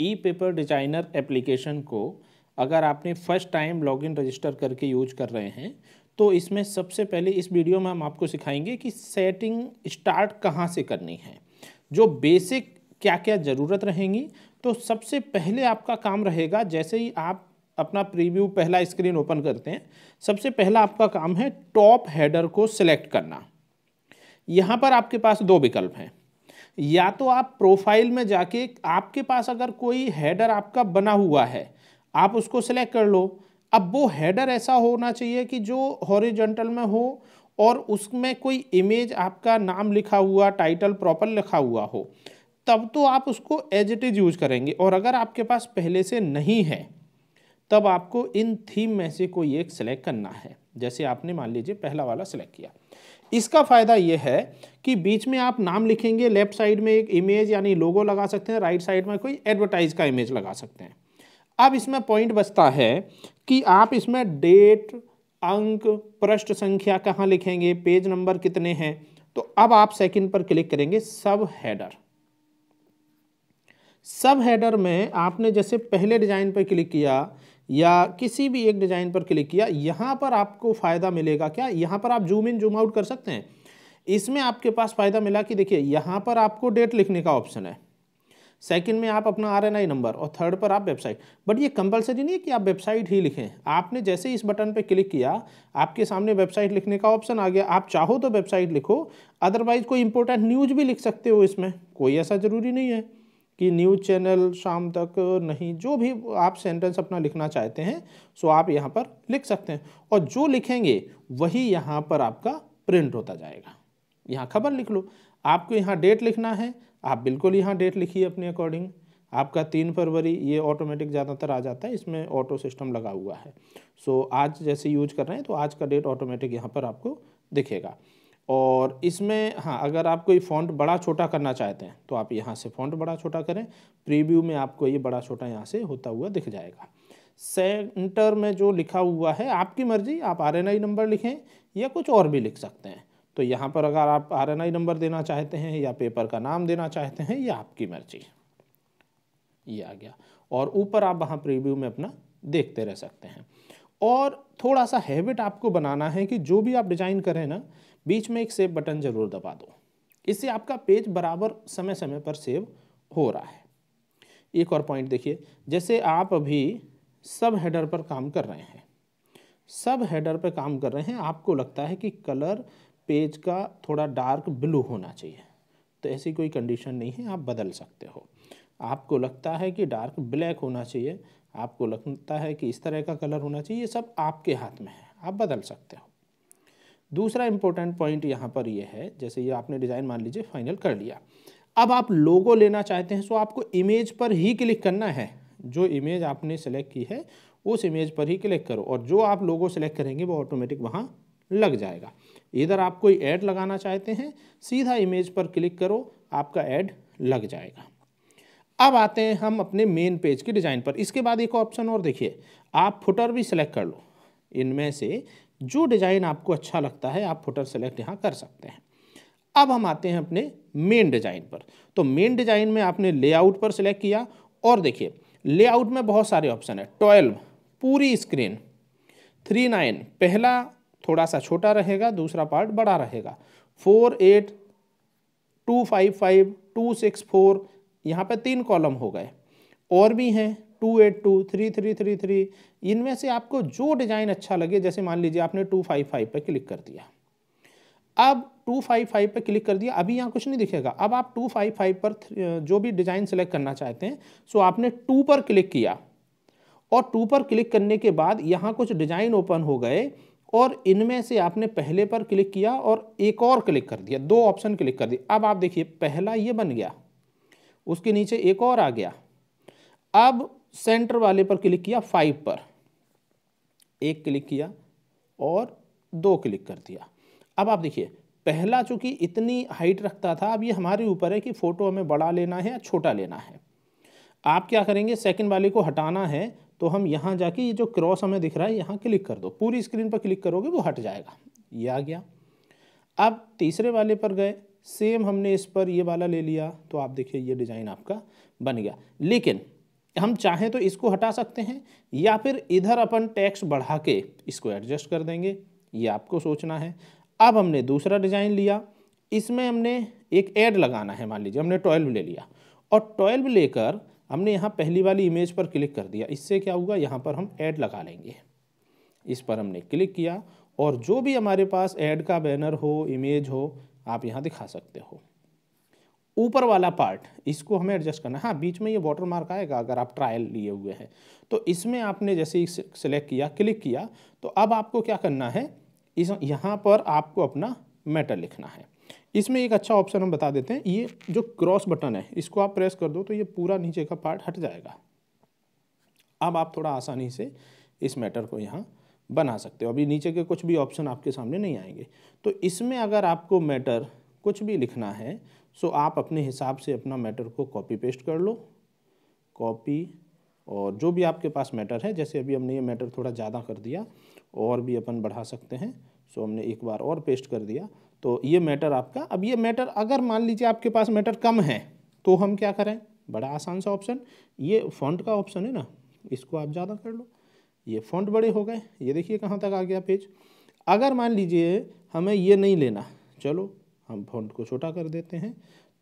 ई paper designer application को अगर आपने फर्स्ट टाइम लॉगिन रजिस्टर करके यूज कर रहे हैं तो इसमें सबसे पहले इस वीडियो में हम आपको सिखाएंगे कि सेटिंग स्टार्ट कहाँ से करनी है, जो बेसिक क्या क्या ज़रूरत रहेंगी। तो सबसे पहले आपका काम रहेगा, जैसे ही आप अपना प्रीव्यू पहला स्क्रीन ओपन करते हैं, सबसे पहला आपका काम है टॉप हेडर को सिलेक्ट करना। यहाँ पर आपके पास दो विकल्प हैं, या तो आप प्रोफाइल में जाके आपके पास अगर कोई हेडर आपका बना हुआ है आप उसको सिलेक्ट कर लो। अब वो हेडर ऐसा होना चाहिए कि जो हॉरिजॉन्टल में हो और उसमें कोई इमेज आपका नाम लिखा हुआ, टाइटल प्रॉपर लिखा हुआ हो, तब तो आप उसको एज इट इज यूज करेंगे। और अगर आपके पास पहले से नहीं है तब आपको इन थीम में से कोई एक सिलेक्ट करना है। जैसे आपने मान लीजिए पहला वाला सिलेक्ट किया। इसका फ़ायदा ये है कि बीच में आप नाम लिखेंगे, लेफ्ट साइड में एक इमेज यानी लोगो लगा सकते हैं, राइट साइड में कोई एडवर्टाइज का इमेज लगा सकते हैं। अब इसमें पॉइंट बचता है कि आप इसमें डेट, अंक, पृष्ठ संख्या कहाँ लिखेंगे, पेज नंबर कितने हैं। तो अब आप सेकंड पर क्लिक करेंगे सब हेडर। सब हेडर में आपने जैसे पहले डिजाइन पर क्लिक किया या किसी भी एक डिजाइन पर क्लिक किया, यहां पर आपको फायदा मिलेगा क्या, यहां पर आप जूम इन जूम आउट कर सकते हैं। इसमें आपके पास फायदा मिला कि देखिए यहां पर आपको डेट लिखने का ऑप्शन है, सेकंड में आप अपना आरएनआई नंबर और थर्ड पर आप वेबसाइट। बट ये कंपलसरी नहीं है कि आप वेबसाइट ही लिखें। आपने जैसे इस बटन पे क्लिक किया आपके सामने वेबसाइट लिखने का ऑप्शन आ गया। आप चाहो तो वेबसाइट लिखो, अदरवाइज कोई इंपॉर्टेंट न्यूज भी लिख सकते हो। इसमें कोई ऐसा जरूरी नहीं है कि न्यूज़ चैनल शाम तक, नहीं, जो भी आप सेंटेंस अपना लिखना चाहते हैं सो आप यहाँ पर लिख सकते हैं। और जो लिखेंगे वही यहाँ पर आपका प्रिंट होता जाएगा। यहाँ खबर लिख लो, आपको यहाँ डेट लिखना है, आप बिल्कुल यहाँ डेट लिखिए अपने अकॉर्डिंग। आपका 3 फरवरी, ये ऑटोमेटिक ज़्यादातर आ जाता है, इसमें ऑटो सिस्टम लगा हुआ है। सो आज जैसे यूज कर रहे हैं तो आज का डेट ऑटोमेटिक यहाँ पर आपको दिखेगा। और इसमें हाँ, अगर आप कोई फ़ॉन्ट बड़ा छोटा करना चाहते हैं तो आप यहाँ से फ़ॉन्ट बड़ा छोटा करें। प्रीव्यू में आपको ये बड़ा छोटा यहाँ से होता हुआ दिख जाएगा। सेंटर में जो लिखा हुआ है आपकी मर्जी, आप आरएनआई नंबर लिखें या कुछ और भी लिख सकते हैं। तो यहाँ पर अगर आप आरएनआई नंबर देना चाहते हैं या पेपर का नाम देना चाहते हैं, ये आपकी मर्जी। ये आ गया और ऊपर आप वहाँ प्रीव्यू में अपना देखते रह सकते हैं। और थोड़ा सा हैबिट आपको बनाना है कि जो भी आप डिज़ाइन करें ना, बीच में एक सेव बटन जरूर दबा दो। इससे आपका पेज बराबर समय समय पर सेव हो रहा है। एक और पॉइंट देखिए, जैसे आप अभी सब हेडर पर काम कर रहे हैं, सब हेडर पर काम कर रहे हैं, आपको लगता है कि कलर पेज का थोड़ा डार्क ब्लू होना चाहिए, तो ऐसी कोई कंडीशन नहीं है, आप बदल सकते हो। आपको लगता है कि डार्क ब्लैक होना चाहिए, आपको लगता है कि इस तरह का कलर होना चाहिए, ये सब आपके हाथ में है, आप बदल सकते हो। दूसरा इंपॉर्टेंट पॉइंट यहाँ पर ये है, जैसे ये आपने डिज़ाइन मान लीजिए फाइनल कर लिया, अब आप लोगो लेना चाहते हैं, सो आपको इमेज पर ही क्लिक करना है। जो इमेज आपने सेलेक्ट की है उस इमेज पर ही क्लिक करो और जो आप लोगो सेलेक्ट करेंगे वो ऑटोमेटिक वहाँ लग जाएगा। इधर आप कोई ऐड लगाना चाहते हैं, सीधा इमेज पर क्लिक करो, आपका ऐड लग जाएगा। अब आते हैं हम अपने मेन पेज की डिज़ाइन पर। इसके बाद एक ऑप्शन और देखिए, आप फुटर भी सिलेक्ट कर लो। इनमें से जो डिज़ाइन आपको अच्छा लगता है आप फुटर सेलेक्ट यहाँ कर सकते हैं। अब हम आते हैं अपने मेन डिज़ाइन पर। तो मेन डिज़ाइन में आपने लेआउट पर सिलेक्ट किया और देखिए लेआउट में बहुत सारे ऑप्शन है। 12 पूरी स्क्रीन, 39 पहला थोड़ा सा छोटा रहेगा, दूसरा पार्ट बड़ा रहेगा, 48, 255, 264, यहाँ पे 3 कॉलम हो गए। और भी हैं 282, 3333। इनमें से आपको जो डिज़ाइन अच्छा लगे, जैसे मान लीजिए आपने 255 पे क्लिक कर दिया। अब 255 पे क्लिक कर दिया, अभी यहाँ कुछ नहीं दिखेगा। अब आप 255 पर जो भी डिज़ाइन सेलेक्ट करना चाहते हैं, सो आपने 2 पर क्लिक किया और 2 पर क्लिक करने के बाद यहाँ कुछ डिज़ाइन ओपन हो गए और इनमें से आपने पहले पर क्लिक किया और एक और क्लिक कर दिया, 2 ऑप्शन क्लिक कर दिए। अब आप देखिए पहला ये बन गया, उसके नीचे एक और आ गया। अब सेंटर वाले पर क्लिक किया, 5 पर एक क्लिक किया और 2 क्लिक कर दिया। अब आप देखिए पहला चूंकि इतनी हाइट रखता था, अब ये हमारे ऊपर है कि फ़ोटो हमें बड़ा लेना है या छोटा लेना है। आप क्या करेंगे, सेकंड वाले को हटाना है तो हम यहाँ जाके ये जो क्रॉस हमें दिख रहा है यहाँ क्लिक कर दो, पूरी स्क्रीन पर क्लिक करोगे वो हट जाएगा, ये आ गया। अब तीसरे वाले पर गए, सेम हमने इस पर ये वाला ले लिया, तो आप देखिए ये डिज़ाइन आपका बन गया। लेकिन हम चाहें तो इसको हटा सकते हैं या फिर इधर अपन टेक्स्ट बढ़ा के इसको एडजस्ट कर देंगे, ये आपको सोचना है। अब हमने दूसरा डिज़ाइन लिया, इसमें हमने एक ऐड लगाना है। मान लीजिए हमने 12 ले लिया और 12 लेकर हमने यहाँ पहली वाली इमेज पर क्लिक कर दिया। इससे क्या होगा, यहाँ पर हम ऐड लगा लेंगे। इस पर हमने क्लिक किया और जो भी हमारे पास ऐड का बैनर हो, इमेज हो, आप यहाँ दिखा सकते हो। ऊपर वाला पार्ट इसको हमें एडजस्ट करना है। हाँ, बीच में ये वाटर मार्क आएगा अगर आप ट्रायल लिए हुए हैं तो। इसमें आपने जैसे ही सेलेक्ट किया, क्लिक किया, तो अब आपको क्या करना है, इस यहाँ पर आपको अपना मैटर लिखना है। इसमें एक अच्छा ऑप्शन हम बता देते हैं, ये जो क्रॉस बटन है इसको आप प्रेस कर दो तो ये पूरा नीचे का पार्ट हट जाएगा। अब आप थोड़ा आसानी से इस मैटर को यहाँ बना सकते हो। अभी नीचे के कुछ भी ऑप्शन आपके सामने नहीं आएंगे। तो इसमें अगर आपको मैटर कुछ भी लिखना है सो आप अपने हिसाब से अपना मैटर को कॉपी पेस्ट कर लो, कॉपी, और जो भी आपके पास मैटर है, जैसे अभी हमने ये मैटर थोड़ा ज़्यादा कर दिया और भी अपन बढ़ा सकते हैं। सो हमने एक बार और पेस्ट कर दिया तो ये मैटर आपका। अब ये मैटर अगर मान लीजिए आपके पास मैटर कम है तो हम क्या करें, बड़ा आसान सा ऑप्शन, ये फॉन्ट का ऑप्शन है ना, इसको आप ज़्यादा कर लो, ये फॉन्ट बड़े हो गए। ये देखिए कहाँ तक आ गया पेज। अगर मान लीजिए हमें ये नहीं लेना, चलो हम फॉन्ट को छोटा कर देते हैं,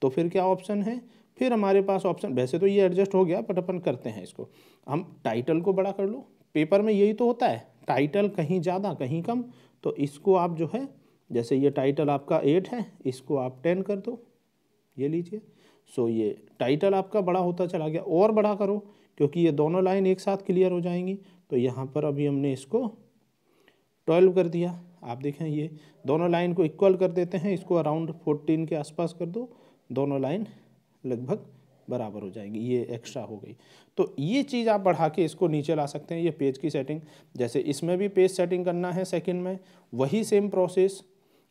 तो फिर क्या ऑप्शन है, फिर हमारे पास ऑप्शन, वैसे तो ये एडजस्ट हो गया बट अपन करते हैं इसको, हम टाइटल को बड़ा कर लो। पेपर में यही तो होता है, टाइटल कहीं ज़्यादा कहीं कम, तो इसको आप जो है, जैसे ये टाइटल आपका 8 है, इसको आप 10 कर दो, ये लीजिए। सो ये टाइटल आपका बड़ा होता चला गया, और बड़ा करो क्योंकि ये दोनों लाइन एक साथ क्लियर हो जाएंगी। तो यहाँ पर अभी हमने इसको 12 कर दिया। आप देखें ये दोनों लाइन को इक्वल कर देते हैं, इसको अराउंड 14 के आसपास कर दो, दोनों लाइन लगभग बराबर हो जाएंगी, ये एक्स्ट्रा हो गई। तो ये चीज़ आप बढ़ा के इसको नीचे ला सकते हैं। ये पेज की सेटिंग, जैसे इसमें भी पेज सेटिंग करना है सेकंड में, वही सेम प्रोसेस,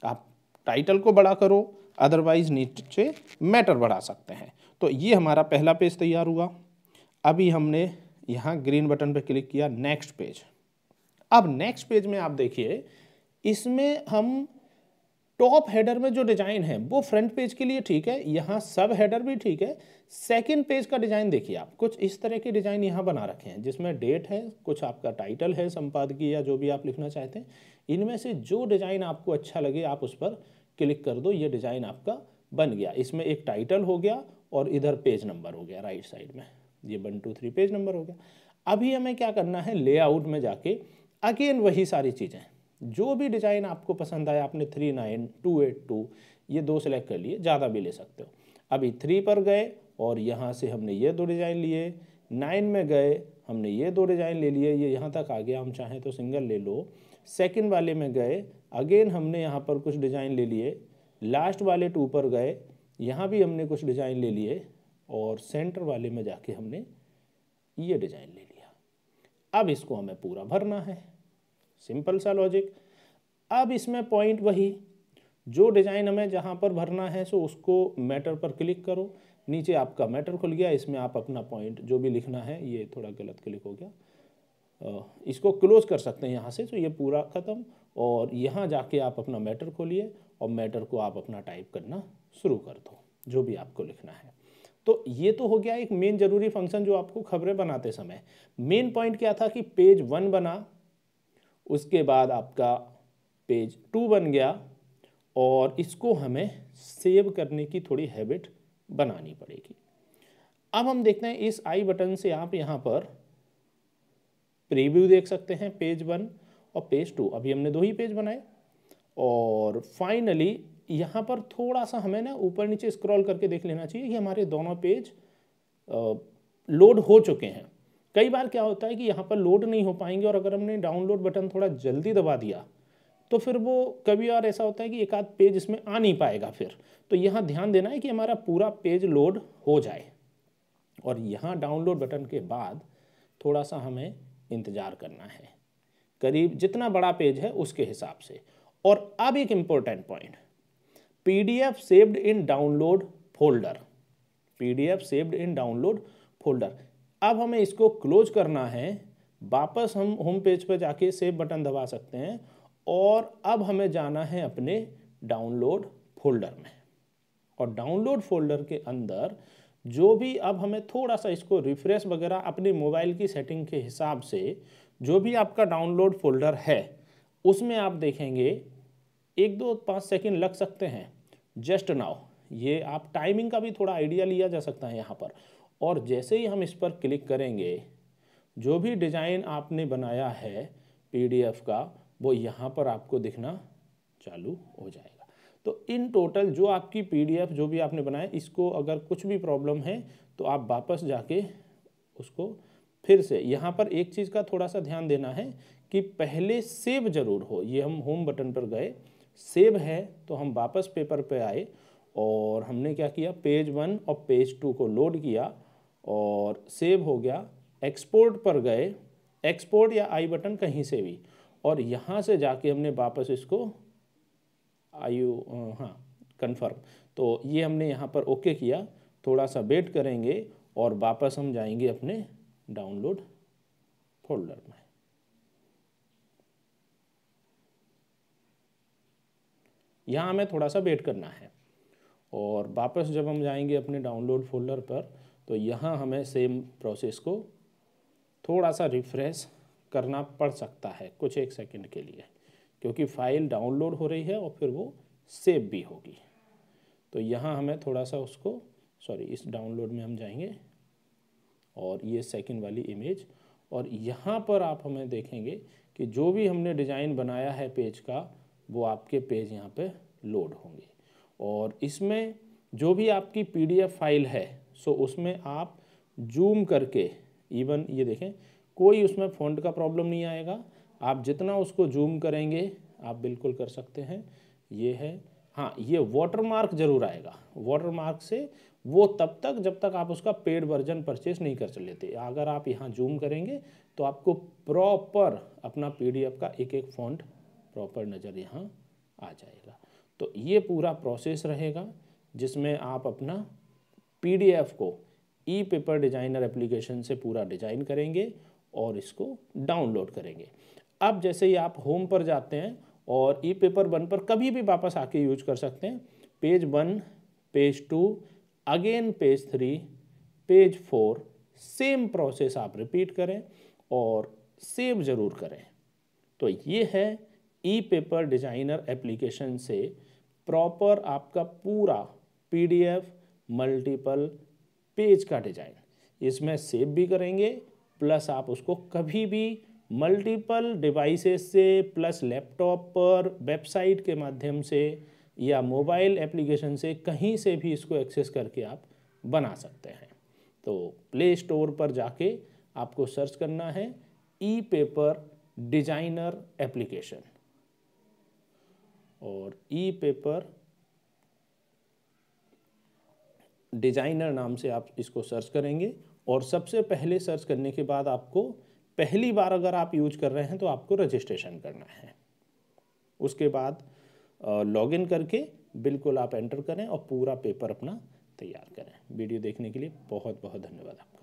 आप टाइटल को बड़ा करो, अदरवाइज नीचे मैटर बढ़ा सकते हैं। तो ये हमारा पहला पेज तैयार हुआ। अभी हमने यहाँ ग्रीन बटन पर क्लिक किया, नेक्स्ट पेज। अब नेक्स्ट पेज में आप देखिए, इसमें हम टॉप हेडर में जो डिजाइन है वो फ्रंट पेज के लिए ठीक है, यहाँ सब हेडर भी ठीक है। सेकंड पेज का डिजाइन देखिए, आप कुछ इस तरह के डिजाइन यहाँ बना रखे हैं जिसमें डेट है, कुछ आपका टाइटल है, संपादकीय या जो भी आप लिखना चाहते हैं। इनमें से जो डिजाइन आपको अच्छा लगे आप उस पर क्लिक कर दो, ये डिजाइन आपका बन गया। इसमें एक टाइटल हो गया और इधर पेज नंबर हो गया राइट साइड में, ये 1 2 3 पेज नंबर हो गया। अभी हमें क्या करना है, लेआउट में जाके अगेन वही सारी चीज़ें, जो भी डिज़ाइन आपको पसंद आया, आपने 3.9 2.8 ये 2 सेलेक्ट कर लिए, ज़्यादा भी ले सकते हो। अभी 3 पर गए और यहाँ से हमने ये 2 डिज़ाइन लिए, 9 में गए हमने ये 2 डिज़ाइन ले लिए, ये यहाँ तक आ गया, हम चाहें तो सिंगल ले लो। सेकंड वाले में गए, अगेन हमने यहाँ पर कुछ डिज़ाइन ले लिए। लास्ट वाले 2 पर गए, यहाँ भी हमने कुछ डिज़ाइन ले लिए, और सेंटर वाले में जाके हमने ये डिज़ाइन ले लिया। अब इसको हमें पूरा भरना है, सिंपल सा लॉजिक। अब इसमें पॉइंट वही, जो डिज़ाइन हमें जहाँ पर भरना है सो उसको मैटर पर क्लिक करो, नीचे आपका मैटर खुल गया, इसमें आप अपना पॉइंट जो भी लिखना है, ये थोड़ा गलत क्लिक हो गया, इसको क्लोज कर सकते हैं यहाँ से, तो ये पूरा ख़त्म। और यहाँ जाके आप अपना मैटर खोलिए और मैटर को आप अपना टाइप करना शुरू कर दो, जो भी आपको लिखना है। तो ये तो हो गया एक मेन ज़रूरी फंक्शन जो आपको खबरें बनाते समय। मेन पॉइंट क्या था कि पेज 1 बना, उसके बाद आपका पेज 2 बन गया, और इसको हमें सेव करने की थोड़ी हैबिट बनानी पड़ेगी। अब हम देखते हैं, इस आई बटन से आप यहाँ पर प्रीव्यू देख सकते हैं, पेज 1 और पेज 2। अभी हमने 2 ही पेज बनाए, और फाइनली यहाँ पर थोड़ा सा हमें ना ऊपर नीचे स्क्रॉल करके देख लेना चाहिए कि हमारे दोनों पेज लोड हो चुके हैं। कई बार क्या होता है कि यहाँ पर लोड नहीं हो पाएंगे, और अगर हमने डाउनलोड बटन थोड़ा जल्दी दबा दिया तो फिर वो कभी और ऐसा होता है कि एक आध पेज इसमें आ नहीं पाएगा फिर। तो यहाँ ध्यान देना है कि हमारा पूरा पेज लोड हो जाए, और यहाँ डाउनलोड बटन के बाद थोड़ा सा हमें इंतज़ार करना है, करीब जितना बड़ा पेज है उसके हिसाब से। और अब एक important point, PDF saved in download folder, PDF saved in download folder. अब हमें इसको क्लोज करना है, वापस हम होम पेज पर जाके सेव बटन दबा सकते हैं, और अब हमें जाना है अपने डाउनलोड फोल्डर में। और डाउनलोड फोल्डर के अंदर जो भी अब हमें थोड़ा सा इसको रिफ्रेश वगैरह अपने मोबाइल की सेटिंग के हिसाब से जो भी आपका डाउनलोड फोल्डर है उसमें आप देखेंगे 1-2-5 सेकंड लग सकते हैं जस्ट नाउ। ये आप टाइमिंग का भी थोड़ा आइडिया लिया जा सकता है यहाँ पर। और जैसे ही हम इस पर क्लिक करेंगे जो भी डिज़ाइन आपने बनाया है PDF का वो यहाँ पर आपको दिखना चालू हो जाएगा। तो इन टोटल जो आपकी PDF जो भी आपने बनाया, इसको अगर कुछ भी प्रॉब्लम है तो आप वापस जाके उसको फिर से, यहाँ पर एक चीज़ का थोड़ा सा ध्यान देना है कि पहले सेव ज़रूर हो। ये हम होम बटन पर गए, सेव है तो हम वापस पेपर पे आए और हमने क्या किया, पेज 1 और पेज 2 को लोड किया और सेव हो गया। एक्सपोर्ट पर गए, एक्सपोर्ट या आई बटन कहीं से भी, और यहाँ से जाके हमने वापस इसको कन्फर्म, तो ये हमने यहाँ पर ओके किया। थोड़ा सा वेट करेंगे और वापस हम जाएंगे अपने डाउनलोड फोल्डर में। यहाँ हमें थोड़ा सा वेट करना है और वापस जब हम जाएंगे अपने डाउनलोड फोल्डर पर तो यहाँ हमें सेम प्रोसेस को थोड़ा सा रिफ्रेश करना पड़ सकता है कुछ 1 सेकंड के लिए, क्योंकि फाइल डाउनलोड हो रही है और फिर वो सेव भी होगी। तो यहाँ हमें थोड़ा सा उसको, इस डाउनलोड में हम जाएंगे और ये सेकंड वाली इमेज, और यहाँ पर आप हमें देखेंगे कि जो भी हमने डिज़ाइन बनाया है पेज का वो आपके पेज यहाँ पे लोड होंगे। और इसमें जो भी आपकी PDF फाइल है उसमें आप जूम करके, इवन ये देखें कोई उसमें फ़ॉन्ट का प्रॉब्लम नहीं आएगा। आप जितना उसको जूम करेंगे आप बिल्कुल कर सकते हैं। ये है, हाँ, ये वाटरमार्क ज़रूर आएगा। वाटरमार्क से वो तब तक जब तक आप उसका पेड वर्जन परचेस नहीं कर लेते। अगर आप यहाँ जूम करेंगे तो आपको प्रॉपर अपना PDF का एक एक फ़ॉन्ट प्रॉपर नज़र यहाँ आ जाएगा। तो ये पूरा प्रोसेस रहेगा जिसमें आप अपना PDF को ई-पेपर डिज़ाइनर एप्लीकेशन से पूरा डिज़ाइन करेंगे और इसको डाउनलोड करेंगे। अब जैसे ही आप होम पर जाते हैं और ई-पेपर 1 पर कभी भी वापस आके यूज कर सकते हैं। Page 1, page 2, again page 3, page 4, same process आप रिपीट करें और सेव ज़रूर करें। तो ये है ई-पेपर डिज़ाइनर एप्लीकेशन से प्रॉपर आपका पूरा PDF मल्टीपल पेज का डिज़ाइन। इसमें सेव भी करेंगे प्लस आप उसको कभी भी मल्टीपल डिवाइसेस से प्लस लैपटॉप पर, वेबसाइट के माध्यम से या मोबाइल एप्लीकेशन से कहीं से भी इसको एक्सेस करके आप बना सकते हैं। तो प्ले स्टोर पर जाके आपको सर्च करना है ई-पेपर डिज़ाइनर एप्लीकेशन, और ई-पेपर डिज़ाइनर नाम से आप इसको सर्च करेंगे। और सबसे पहले सर्च करने के बाद आपको पहली बार अगर आप यूज कर रहे हैं तो आपको रजिस्ट्रेशन करना है। उसके बाद लॉगिन करके बिल्कुल आप एंटर करें और पूरा पेपर अपना तैयार करें। वीडियो देखने के लिए बहुत बहुत धन्यवाद आपका।